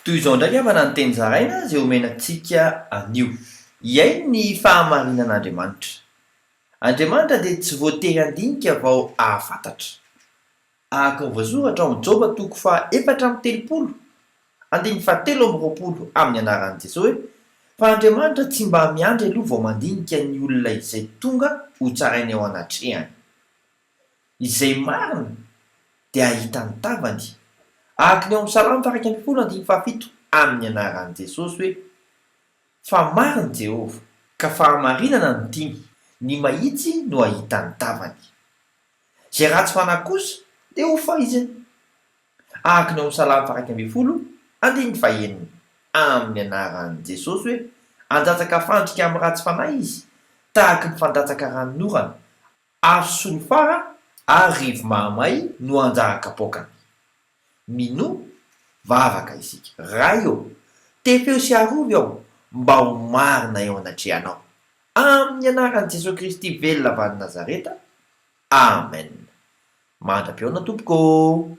toy izao ndraiky avana ny teny zaraina zay omenantsika anio iay ny fahamarinan'andriamanitra. Andriamanitra dia tsy voatery andinika vao ahafantatra. Ahaka ny voasoratra ao amin'ny Joba 4:7 amin'ny anaran'i Jesosy hoe fa Andriamanitra tsy mba miandry aloha vao mandinika ny olona izay tonga ho tsarainy ao anatrehany. Izay marina dia ahita ny tavany. Ahaka ny ao amin'ny Salamo 107 amin'ny anaran'i Jesosy hoe fa mariny Jehova ka fahamarinana no tiany, ny mahitsy no ahita ny tavany. Zay ratsy fanahy kosa dia ho faiziny. Ahaka ny ao amin'ny Salamo 119 amin'ny anaran'i Jesosy hoe andatsaka fandrika amin'ny ratsy fanahy izy, tahaka ny fandatsaka ranon'orana, afo solofara ary rivo mahamay no anjara-kapoakany. Mino vavaka isika ray eo, tefeo sy arovy aho mba ho marina eo anatrehanao. Amin'ny anaran'i Jesosy Kristy velona avy any Nazareta. Amen. Mandra-peona tompoko.